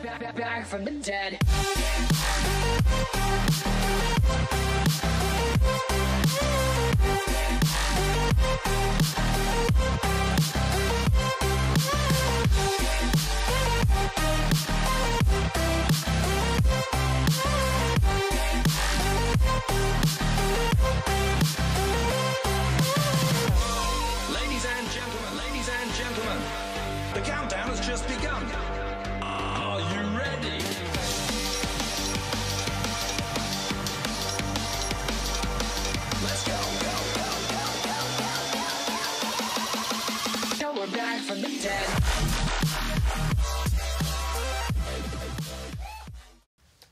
back from the dead. Ladies and gentlemen, the countdown has just begun. Are you ready? Let's go. Now we're back from the dead.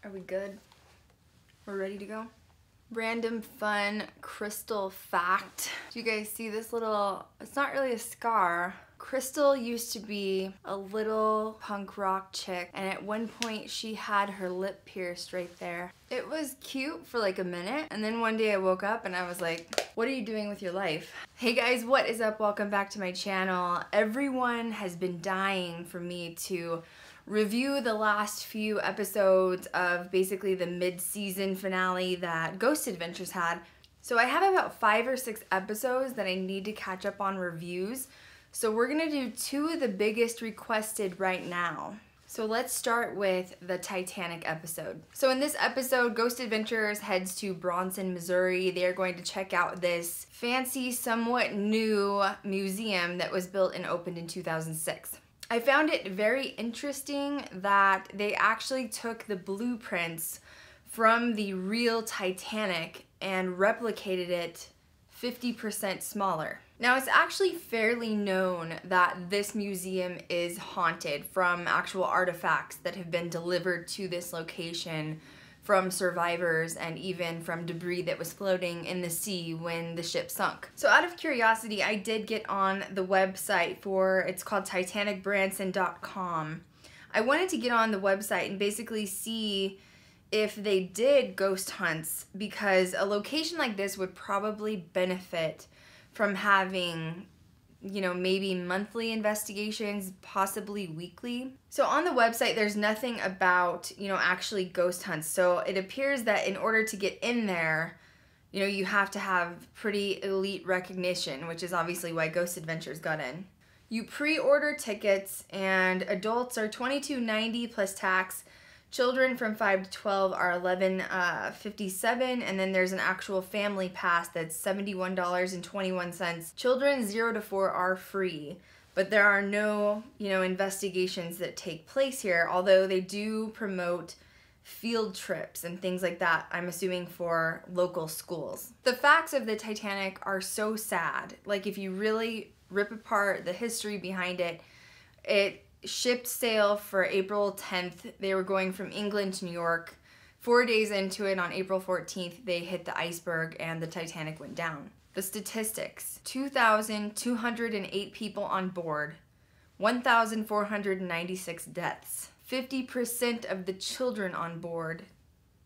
Are we good? We're ready to go? Random fun crystal fact. Do you guys see this little, it's not really a scar. Crystal used to be a little punk rock chick, and at one point she had her lip pierced right there. It was cute for like a minute, and then one day I woke up and I was like, what are you doing with your life? Hey guys, what is up? Welcome back to my channel. Everyone has been dying for me to review the last few episodes of basically the mid-season finale that Ghost Adventures had. So I have about 5 or 6 episodes that I need to catch up on reviews. So we're gonna do 2 of the biggest requested right now. So let's start with the Titanic episode. So in this episode, Ghost Adventures heads to Bronson, Missouri. They are going to check out this fancy, somewhat new museum that was built and opened in 2006. I found it very interesting that they actually took the blueprints from the real Titanic and replicated it 50% smaller. Now, it's actually fairly known that this museum is haunted from actual artifacts that have been delivered to this location from survivors and even from debris that was floating in the sea when the ship sunk. So out of curiosity, I did get on the website for, it's called TitanicBranson.com. I wanted to get on the website and basically see if they did ghost hunts, because a location like this would probably benefit from having, you know, maybe monthly investigations, possibly weekly. So on the website, there's nothing about, you know, actually ghost hunts. So it appears that in order to get in there, you know, you have to have pretty elite recognition, which is obviously why Ghost Adventures got in. You pre-order tickets, and adults are $22.90 plus tax. Children from 5 to 12 are $11.57, and then there's an actual family pass that's $71.21. Children 0 to 4 are free, but there are no, you know, investigations that take place here, although they do promote field trips and things like that, I'm assuming for local schools. The facts of the Titanic are so sad. Like, if you really rip apart the history behind it, it shipped sail for April 10th. They were going from England to New York. 4 days into it, on April 14th, they hit the iceberg and the Titanic went down. The statistics: 2,208 people on board, 1,496 deaths. 50% of the children on board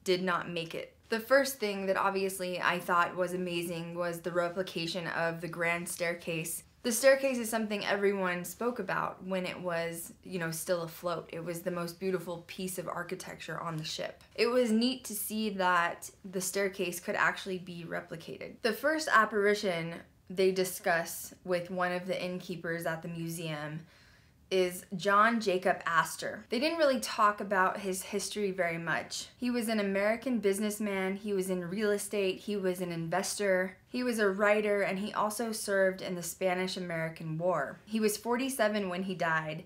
did not make it. The first thing that obviously I thought was amazing was the replication of the grand staircase. The staircase is something everyone spoke about when it was, you know, still afloat. It was the most beautiful piece of architecture on the ship. It was neat to see that the staircase could actually be replicated. The first apparition they discuss with one of the innkeepers at the museum is John Jacob Astor. They didn't really talk about his history very much. He was an American businessman, he was in real estate, he was an investor, he was a writer, and he also served in the Spanish-American War. He was 47 when he died,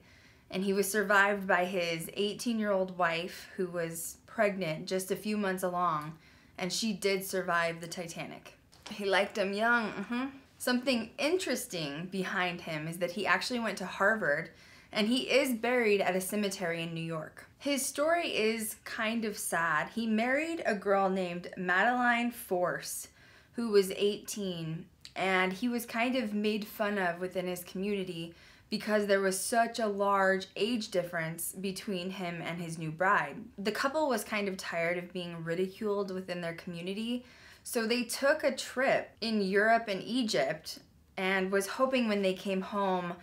and he was survived by his 18-year-old wife, who was pregnant just a few months along, and she did survive the Titanic. He liked him young. Something interesting behind him is that he actually went to Harvard, and he is buried at a cemetery in New York. His story is kind of sad. He married a girl named Madeline Force, who was 18, and he was kind of made fun of within his community because there was such a large age difference between him and his new bride. The couple was kind of tired of being ridiculed within their community, so they took a trip in Europe and Egypt and was hoping when they came home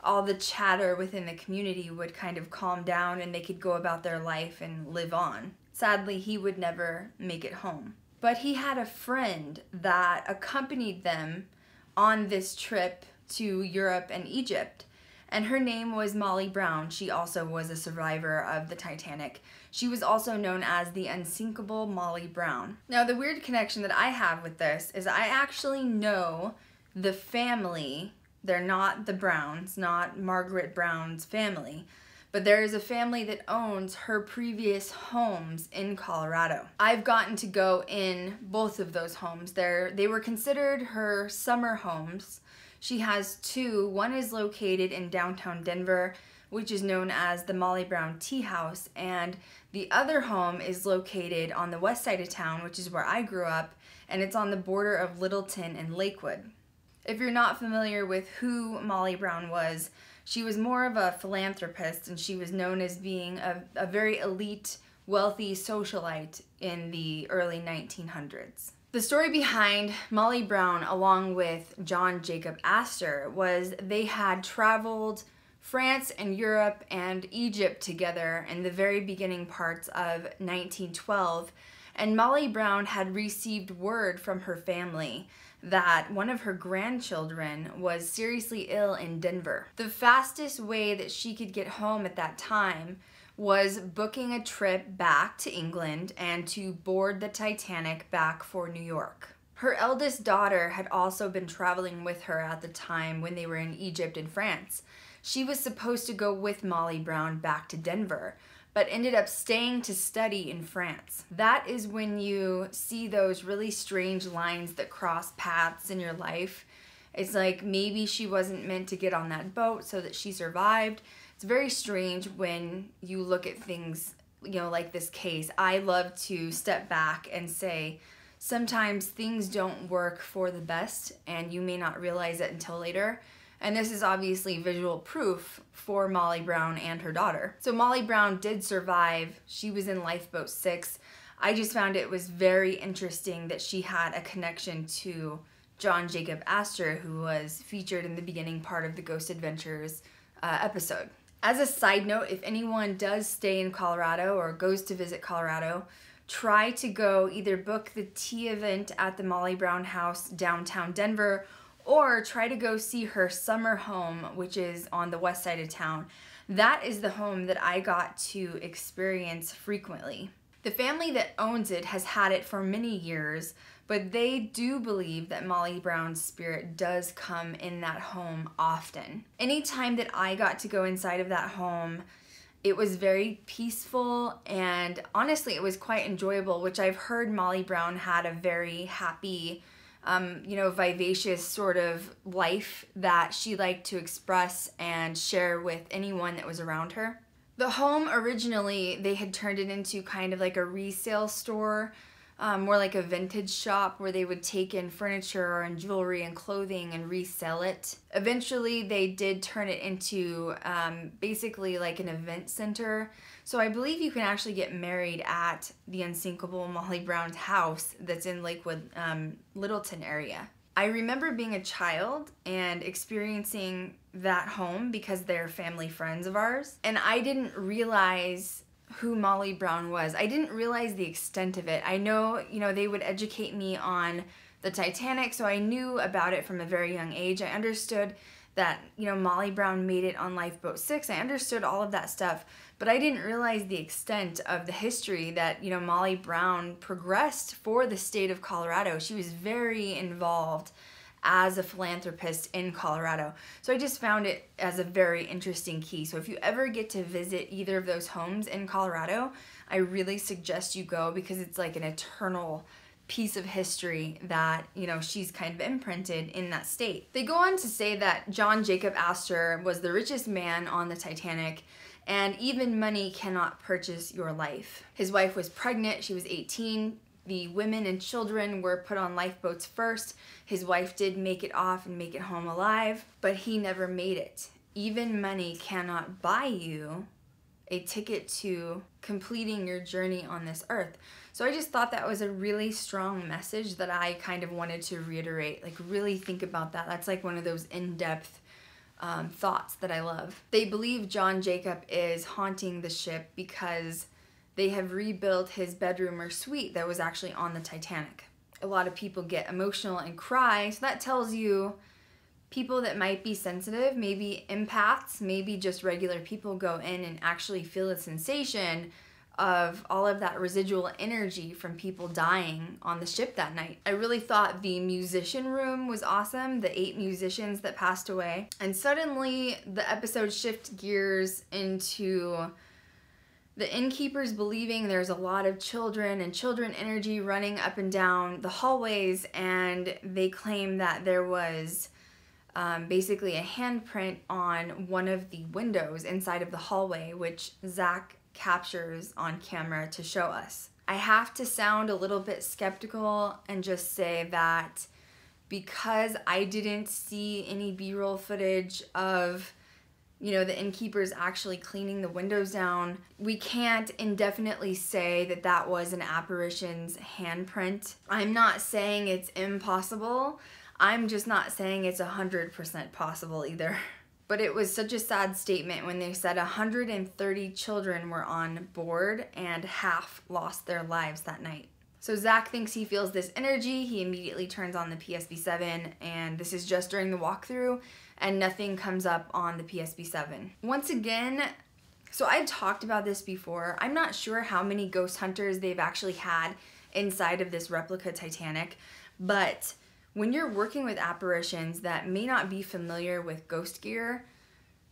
all the chatter within the community would kind of calm down and they could go about their life and live on. Sadly, he would never make it home. But he had a friend that accompanied them on this trip to Europe and Egypt, and her name was Molly Brown. She also was a survivor of the Titanic. She was also known as the unsinkable Molly Brown. Now, the weird connection that I have with this is I actually know the family. They're not the Browns, not Margaret Brown's family, but there is a family that owns her previous homes in Colorado. I've gotten to go in both of those homes. They were considered her summer homes. She has two. One is located in downtown Denver, which is known as the Molly Brown Tea House, and the other home is located on the west side of town, which is where I grew up, and it's on the border of Littleton and Lakewood. If you're not familiar with who Molly Brown was, she was more of a philanthropist, and she was known as being a very elite, wealthy socialite in the early 1900s. The story behind Molly Brown, along with John Jacob Astor, was they had traveled France and Europe and Egypt together in the very beginning parts of 1912, and Molly Brown had received word from her family that one of her grandchildren was seriously ill in Denver. The fastest way that she could get home at that time was booking a trip back to England and to board the Titanic back for New York. Her eldest daughter had also been traveling with her at the time when they were in Egypt and France. She was supposed to go with Molly Brown back to Denver, but ended up staying to study in France. That is when you see those really strange lines that cross paths in your life. It's like maybe she wasn't meant to get on that boat so that she survived. It's very strange when you look at things, like this case. I love to step back and say, sometimes things don't work for the best, and you may not realize it until later. And this is obviously visual proof for Molly Brown and her daughter. So Molly Brown did survive. She was in Lifeboat 6. I just found it was very interesting that she had a connection to John Jacob Astor, who was featured in the beginning part of the Ghost Adventures episode. As a side note, if anyone does stay in Colorado or goes to visit Colorado, try to go either book the tea event at the Molly Brown house downtown Denver, or try to go see her summer home, which is on the west side of town. That is the home that I got to experience frequently. The family that owns it has had it for many years, but they do believe that Molly Brown's spirit does come in that home often. Anytime that I got to go inside of that home, it was very peaceful, and honestly it was quite enjoyable, which I've heard Molly Brown had a very happy, vivacious sort of life that she liked to express and share with anyone that was around her. The home originally, they had turned it into kind of like a resale store, more like a vintage shop where they would take in furniture and jewelry and clothing and resell it. Eventually, they did turn it into basically like an event center. So I believe you can actually get married at the unsinkable Molly Brown's house that's in Lakewood, Littleton area. I remember being a child and experiencing that home because they're family friends of ours, and I didn't realize who Molly Brown was. I didn't realize the extent of it. I know, they would educate me on the Titanic, so I knew about it from a very young age. I understood that, Molly Brown made it on Lifeboat 6. I understood all of that stuff, but I didn't realize the extent of the history that, Molly Brown progressed for the state of Colorado. She was very involved as a philanthropist in Colorado. So I just found it as a very interesting key. So if you ever get to visit either of those homes in Colorado, I really suggest you go, because it's like an eternal piece of history that, she's kind of imprinted in that state. They go on to say that John Jacob Astor was the richest man on the Titanic, and even money cannot purchase your life. His wife was pregnant, she was 18. The women and children were put on lifeboats first. His wife did make it off and make it home alive, but he never made it. Even money cannot buy you a ticket to completing your journey on this earth. So I just thought that was a really strong message that I kind of wanted to reiterate. Like, really think about that. That's like one of those in-depth thoughts that I love. They believe John Jacob is haunting the ship because they have rebuilt his bedroom or suite that was actually on the Titanic. A lot of people get emotional and cry, so that tells you people that might be sensitive, maybe empaths, maybe just regular people go in and actually feel a sensation of all of that residual energy from people dying on the ship that night. I really thought the musician room was awesome, the 8 musicians that passed away. And suddenly the episode shifts gears into the innkeepers believing there's a lot of children and children energy running up and down the hallways, and they claim that there was basically a handprint on one of the windows inside of the hallway, which Zach captures on camera to show us. I have to sound a little bit skeptical and just say that because I didn't see any B-roll footage of, you know, the innkeepers actually cleaning the windows down, we can't indefinitely say that that was an apparition's handprint. I'm not saying it's impossible. I'm just not saying it's 100% possible either. But it was such a sad statement when they said 130 children were on board and half lost their lives that night. So Zach thinks he feels this energy. He immediately turns on the PSB-7, and this is just during the walkthrough, and nothing comes up on the PSB-7. Once again, so I've talked about this before. I'm not sure how many ghost hunters they've actually had inside of this replica Titanic, but when you're working with apparitions that may not be familiar with ghost gear,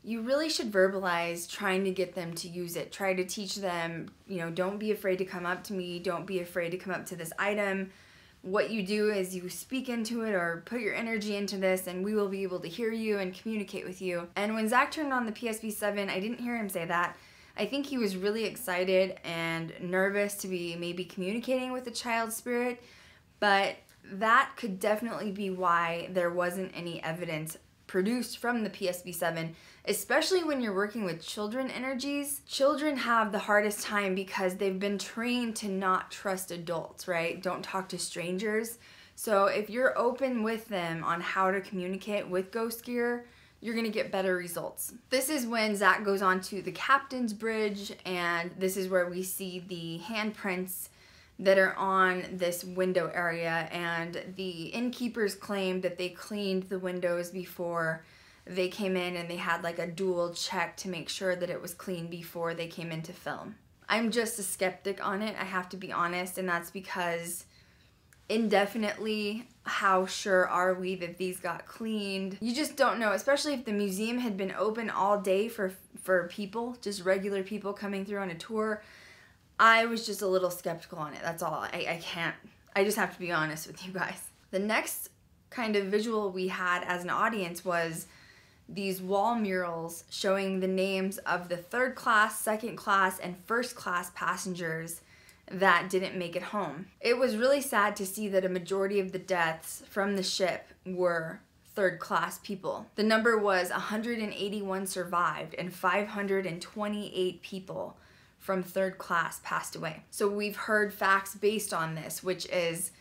you really should verbalize trying to get them to use it. Try to teach them, you know, don't be afraid to come up to me. Don't be afraid to come up to this item. What you do is you speak into it or put your energy into this, and we will be able to hear you and communicate with you. And when Zach turned on the PSB-7, I didn't hear him say that. I think he was really excited and nervous to be maybe communicating with a child spirit, but that could definitely be why there wasn't any evidence produced from the PSB-7, especially when you're working with children energies. Children have the hardest time because they've been trained to not trust adults, right? Don't talk to strangers. So if you're open with them on how to communicate with ghost gear, you're gonna get better results. This is when Zach goes on to the captain's bridge, and this is where we see the handprints that are on this window area, and the innkeepers claimed that they cleaned the windows before they came in, and they had like a dual check to make sure that it was clean before they came in to film. I'm just a skeptic on it, I have to be honest, and that's because indefinitely, how sure are we that these got cleaned? You just don't know, especially if the museum had been open all day for people, just regular people coming through on a tour. I was just a little skeptical on it, that's all. I just have to be honest with you guys. The next kind of visual we had as an audience was these wall murals showing the names of the 3rd class, 2nd class, and 1st class passengers that didn't make it home. It was really sad to see that a majority of the deaths from the ship were 3rd class people. The number was 181 survived, and 528 people from 3rd class passed away. So we've heard facts based on this, which is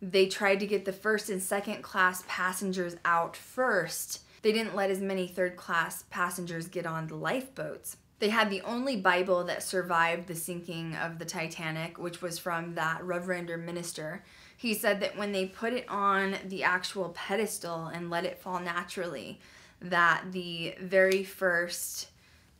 they tried to get the 1st and 2nd class passengers out first. They didn't let as many 3rd class passengers get on the lifeboats. They had the only Bible that survived the sinking of the Titanic, which was from that reverend or minister. He said that when they put it on the actual pedestal and let it fall naturally, that the very first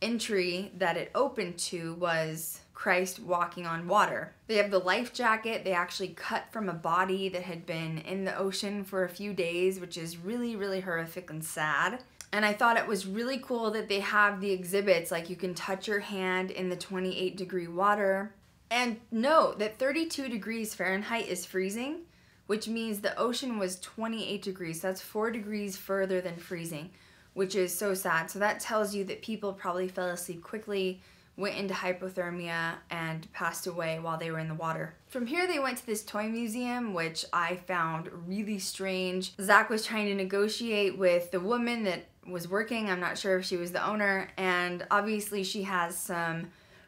entry that it opened to was Christ walking on water. They have the life jacket they actually cut from a body that had been in the ocean for a few days, which is really, really horrific and sad. And I thought it was really cool that they have the exhibits, like you can touch your hand in the 28-degree water. And note that 32 degrees Fahrenheit is freezing, which means the ocean was 28 degrees. That's 4 degrees further than freezing, which is so sad. So that tells you that people probably fell asleep quickly, went into hypothermia, and passed away while they were in the water. From here they went to this toy museum, which I found really strange. Zach was trying to negotiate with the woman that was working. I'm not sure if she was the owner, and obviously she has some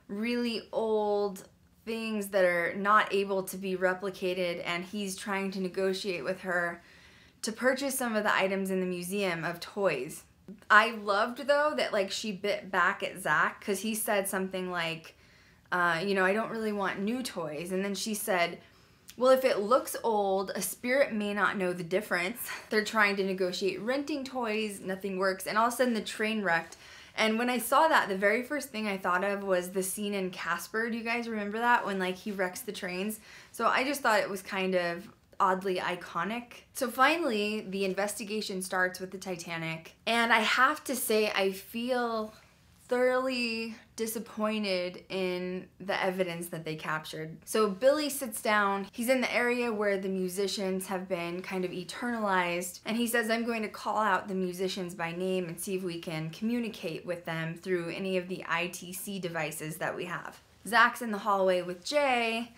really old things that are not able to be replicated, and he's trying to negotiate with her to purchase some of the items in the museum of toys. I loved, though, that, like, she bit back at Zach, because he said something like, you know, I don't really want new toys. And then she said, well, if it looks old, a spirit may not know the difference. They're trying to negotiate renting toys, nothing works, and all of a sudden the train wrecked. And when I saw that, the very first thing I thought of was the scene in Casper. Do you guys remember that, when, like, he wrecks the trains? So I just thought it was kind of oddly iconic. So finally, the investigation starts with the Titanic, and I have to say, I feel thoroughly disappointed in the evidence that they captured. So Billy sits down, he's in the area where the musicians have been kind of eternalized, and he says, I'm going to call out the musicians by name and see if we can communicate with them through any of the ITC devices that we have. Zach's in the hallway with Jay.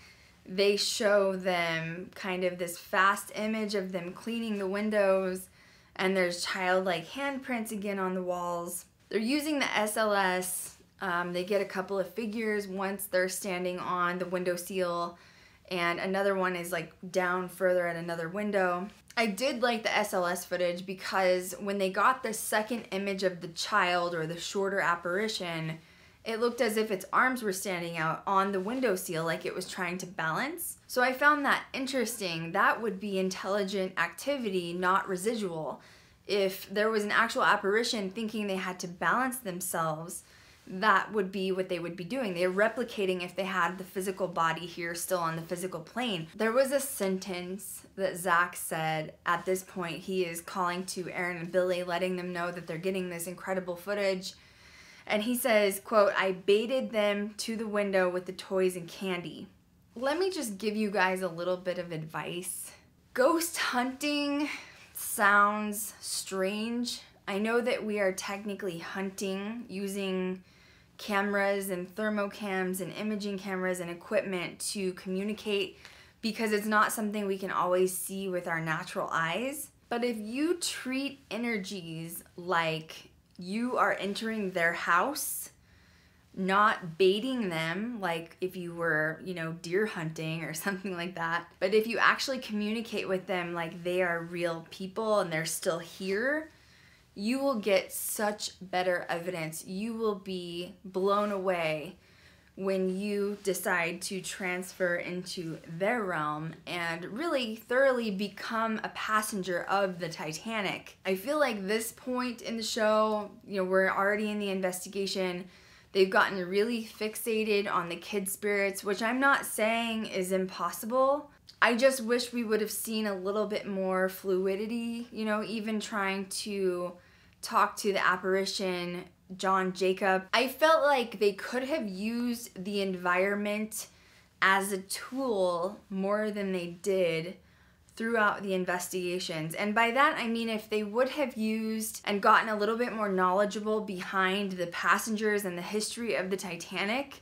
They show them kind of this fast image of them cleaning the windows, and there's childlike handprints again on the walls. They're using the SLS. They get a couple of figures. Once they're standing on the window sill, and another one is like down further at another window. I did like the SLS footage because when they got the second image of the child, or the shorter apparition, it looked as if its arms were standing out on the window sill, like it was trying to balance. So I found that interesting. That would be intelligent activity, not residual. If there was an actual apparition thinking they had to balance themselves, that would be what they would be doing. They're replicating if they had the physical body here still on the physical plane. There was a sentence that Zach said at this point. He is calling to Aaron and Billy, letting them know that they're getting this incredible footage. And he says, quote, I baited them to the window with the toys and candy. Let me just give you guys a little bit of advice. Ghost hunting sounds strange. I know that we are technically hunting using cameras and thermocams and imaging cameras and equipment to communicate, because it's not something we can always see with our natural eyes. But if you treat energies like you are entering their house, not baiting them like if you were, you know, deer hunting or something like that, but if you actually communicate with them like they are real people and they're still here, you will get such better evidence. You will be blown away when you decide to transfer into their realm and really thoroughly become a passenger of the Titanic. I feel like this point in the show, you know, we're already in the investigation. They've gotten really fixated on the kid spirits, which I'm not saying is impossible. I just wish we would have seen a little bit more fluidity, you know, even trying to talk to the apparition, John Jacob. I felt like they could have used the environment as a tool more than they did throughout the investigations. And by that, I mean if they would have used and gotten a little bit more knowledgeable behind the passengers and the history of the Titanic,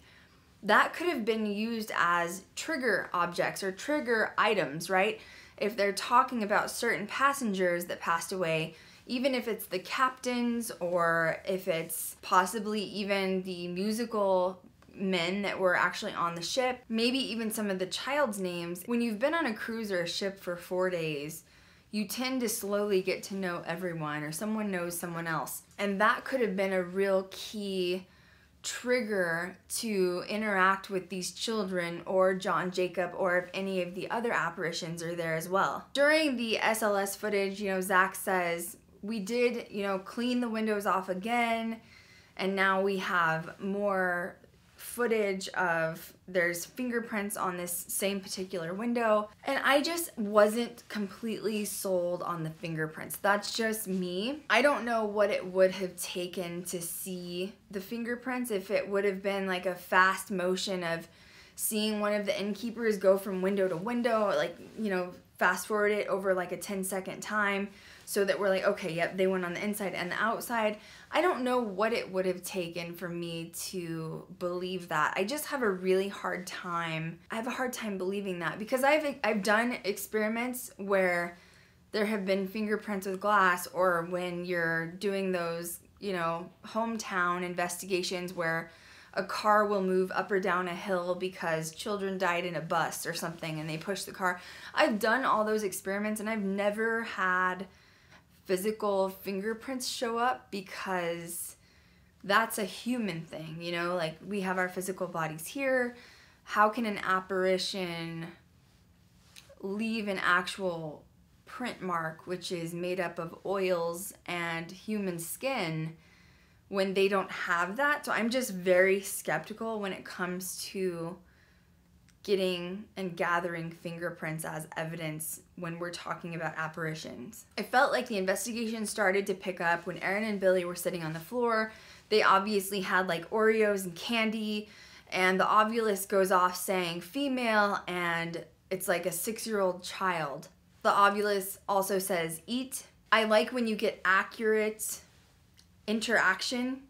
that could have been used as trigger objects or trigger items, right? If they're talking about certain passengers that passed away, even if it's the captains or if it's possibly even the musical men that were actually on the ship, maybe even some of the child's names. When you've been on a cruise or a ship for 4 days, you tend to slowly get to know everyone, or someone knows someone else. And that could have been a real key trigger to interact with these children or John Jacob, or if any of the other apparitions are there as well. During the SLS footage, you know, Zach says, we did, you know, clean the windows off again, and now we have more footage of there's fingerprints on this same particular window, and I just wasn't completely sold on the fingerprints. That's just me. I don't know what it would have taken to see the fingerprints, if it would have been like a fast motion of seeing one of the innkeepers go from window to window, like, you know, fast forward it over like a 10-second time so that we're like, okay, yep, they went on the inside and the outside. I don't know what it would have taken for me to believe that. I just have a really hard time. I have a hard time believing that, because I've done experiments where there have been fingerprints with glass, or when you're doing those, you know, hometown investigations where a car will move up or down a hill because children died in a bus or something and they push the car. I've done all those experiments and I've never had physical fingerprints show up, because that's a human thing, you know, like we have our physical bodies here. How can an apparition leave an actual print mark, which is made up of oils and human skin, when they don't have that? So I'm just very skeptical when it comes to getting and gathering fingerprints as evidence when we're talking about apparitions. I felt like the investigation started to pick up when Aaron and Billy were sitting on the floor. They obviously had like Oreos and candy, and the ovulus goes off saying female, and it's like a 6-year-old child. The ovulus also says eat. I like when you get accurate interaction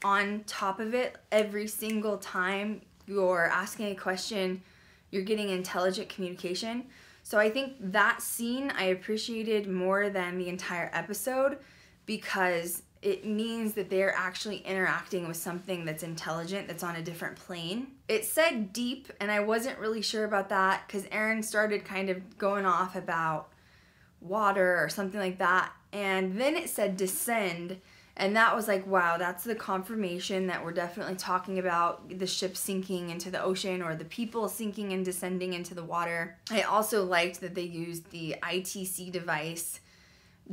on top of it. Every single time you're asking a question, you're getting intelligent communication. So I think that scene I appreciated more than the entire episode, because it means that they're actually interacting with something that's intelligent, that's on a different plane. It said deep, and I wasn't really sure about that, because Aaron started kind of going off about water or something like that, and then it said descend, and that was like, wow, that's the confirmation that we're definitely talking about the ship sinking into the ocean, or the people sinking and descending into the water. I also liked that they used the ITC device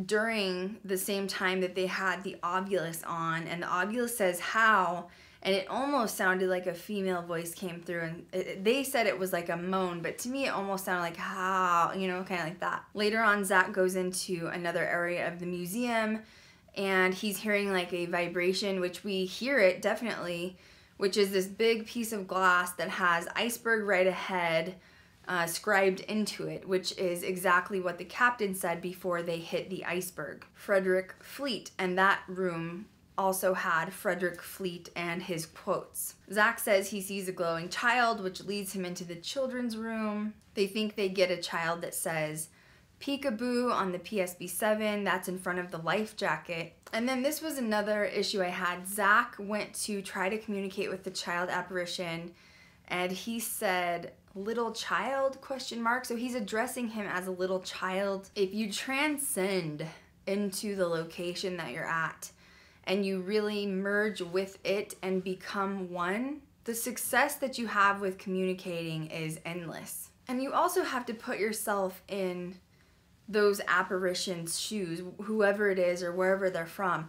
during the same time that they had the ovulus on, and the ovulus says how, and it almost sounded like a female voice came through, and they said it was like a moan, but to me it almost sounded like how, you know, kind of like that. Later on, Zach goes into another area of the museum, and he's hearing like a vibration, which we hear it definitely, which is this big piece of glass that has iceberg right ahead scribed into it, which is exactly what the captain said before they hit the iceberg. Frederick Fleet, and that room also had Frederick Fleet and his quotes. Zach says he sees a glowing child, which leads him into the children's room. They think they get a child that says peekaboo on the PSB-7, that's in front of the life jacket. And then this was another issue I had. Zach went to try to communicate with the child apparition, and he said, little child, question mark. So he's addressing him as a little child. If you transcend into the location that you're at and you really merge with it and become one, the success that you have with communicating is endless. And you also have to put yourself in those apparitions' shoes, whoever it is or wherever they're from.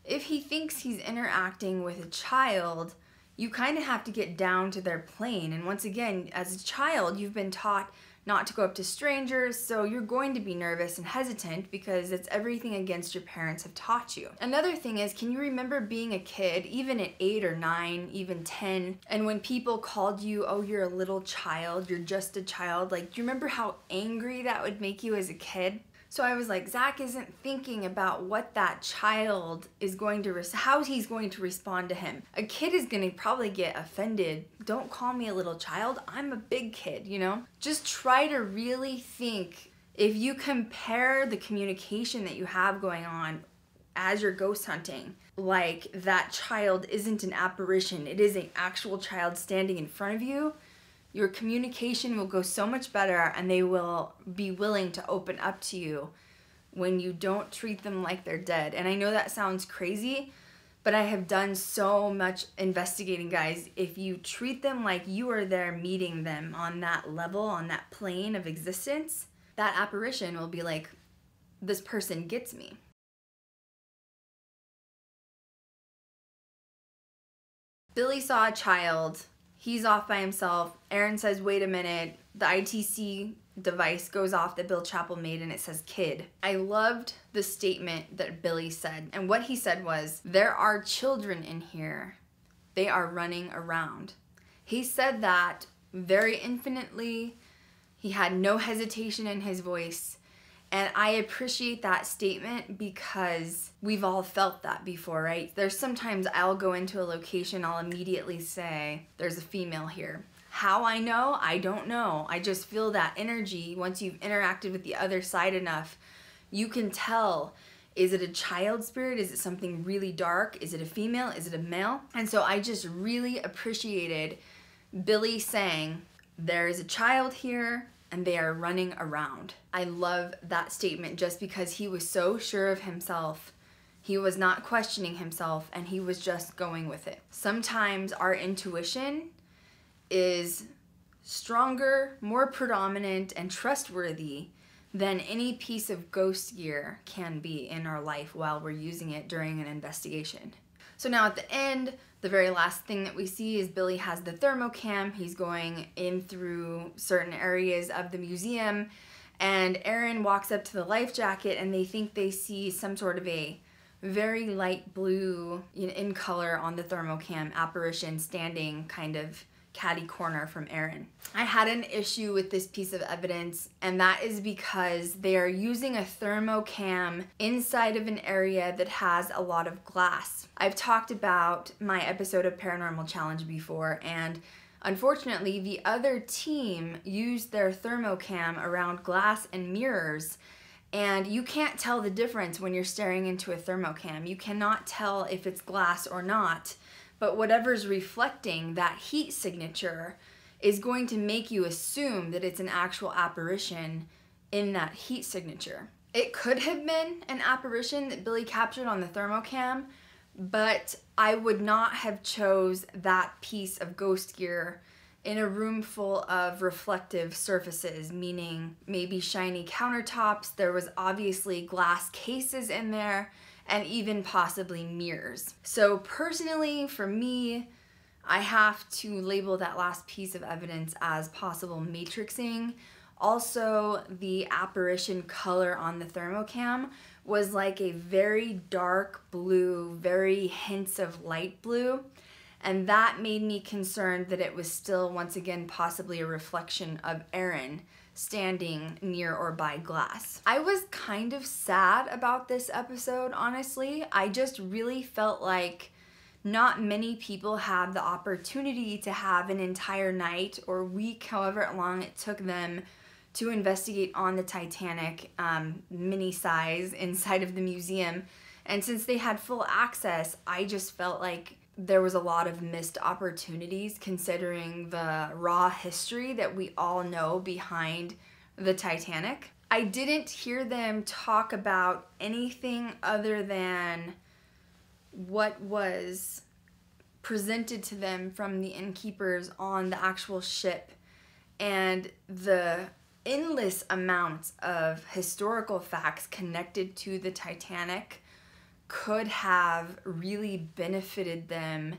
If he thinks he's interacting with a child, you kind of have to get down to their plane. And once again, as a child, you've been taught not to go up to strangers, so you're going to be nervous and hesitant because it's everything against your parents have taught you. Another thing is, can you remember being a kid, even at 8 or 9, even 10, and when people called you, oh, you're a little child, you're just a child, like, do you remember how angry that would make you as a kid? So I was like, Zach isn't thinking about what that child is going to, how he's going to respond to him. A kid is going to probably get offended. Don't call me a little child. I'm a big kid, you know? Just try to really think, if you compare the communication that you have going on as you're ghost hunting, like that child isn't an apparition, it is an actual child standing in front of you, your communication will go so much better, and they will be willing to open up to you when you don't treat them like they're dead. And I know that sounds crazy, but I have done so much investigating, guys. If you treat them like you are there meeting them on that level, on that plane of existence, that apparition will be like, this person gets me. Billy saw a child. He's off by himself. Aaron says, wait a minute. The ITC device goes off that Bill Chappell made, and it says kid. I loved the statement that Billy said. And what he said was, there are children in here. They are running around. He said that very infinitely. He had no hesitation in his voice. And I appreciate that statement because we've all felt that before, right? There's sometimes I'll go into a location, I'll immediately say, there's a female here. How I know? I don't know. I just feel that energy. Once you've interacted with the other side enough, you can tell, is it a child spirit? Is it something really dark? Is it a female? Is it a male? And so I just really appreciated Billy saying, there is a child here, and they are running around. I love that statement just because he was so sure of himself. He was not questioning himself and he was just going with it. Sometimes our intuition is stronger, more predominant, and trustworthy than any piece of ghost gear can be in our life while we're using it during an investigation. So now at the end, the very last thing that we see is Billy has the thermocam. He's going in through certain areas of the museum, and Aaron walks up to the life jacket and they think they see some sort of a very light blue in color on the thermocam apparition standing kind of catty corner from Aaron. I had an issue with this piece of evidence, and that is because they are using a thermocam inside of an area that has a lot of glass. I've talked about my episode of Paranormal Challenge before, and unfortunately the other team used their thermocam around glass and mirrors, and you can't tell the difference when you're staring into a thermocam. You cannot tell if it's glass or not. But whatever's reflecting that heat signature is going to make you assume that it's an actual apparition in that heat signature. It could have been an apparition that Billy captured on the thermocam, but I would not have chose that piece of ghost gear in a room full of reflective surfaces, meaning maybe shiny countertops. There was obviously glass cases in there, and even possibly mirrors. So personally, for me, I have to label that last piece of evidence as possible matrixing. Also, the apparition color on the thermocam was like a very dark blue, very hints of light blue, and that made me concerned that it was still, once again, possibly a reflection of Aaron standing near or by glass. I was kind of sad about this episode, honestly. I just really felt like not many people have the opportunity to have an entire night or week, however long it took them, to investigate on the Titanic mini size inside of the museum. And since they had full access, I just felt like there was a lot of missed opportunities considering the raw history that we all know behind the Titanic. I didn't hear them talk about anything other than what was presented to them from the innkeepers on the actual ship, and the endless amounts of historical facts connected to the Titanic could have really benefited them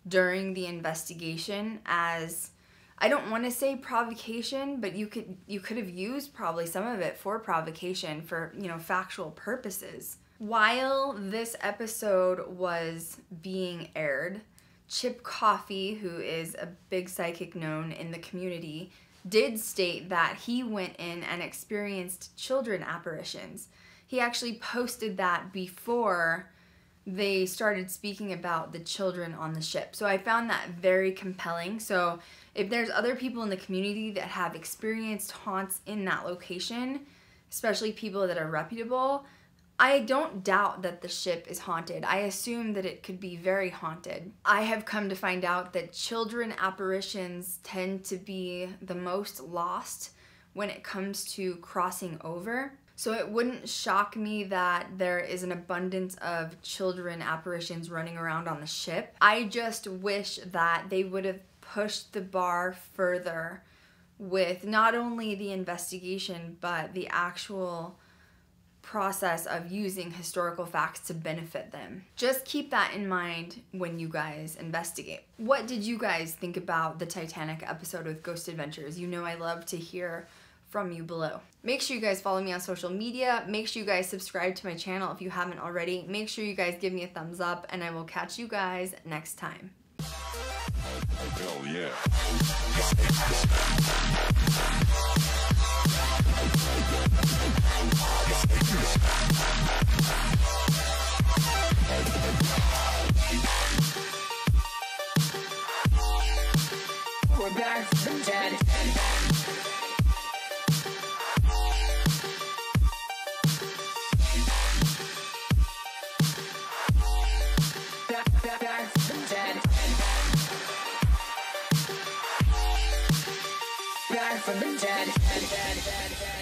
during the investigation as, I don't want to say provocation, but you could have used probably some of it for provocation for, factual purposes. While this episode was being aired, Chip Coffey, who is a big psychic known in the community, did state that he went in and experienced children apparitions. He actually posted that before they started speaking about the children on the ship. So I found that very compelling. So if there's other people in the community that have experienced haunts in that location, especially people that are reputable, I don't doubt that the ship is haunted. I assume that it could be very haunted. I have come to find out that children apparitions tend to be the most lost when it comes to crossing over. So it wouldn't shock me that there is an abundance of children apparitions running around on the ship. I just wish that they would have pushed the bar further with not only the investigation, but the actual process of using historical facts to benefit them. Just keep that in mind when you guys investigate. What did you guys think about the Titanic episode with Ghost Adventures? You know I love to hear from you below. Make sure you guys follow me on social media. Make sure you guys subscribe to my channel if you haven't already. Make sure you guys give me a thumbs up, and I will catch you guys next time. Hell yeah. We're back from the dead. Back from the dead. Back from the dead.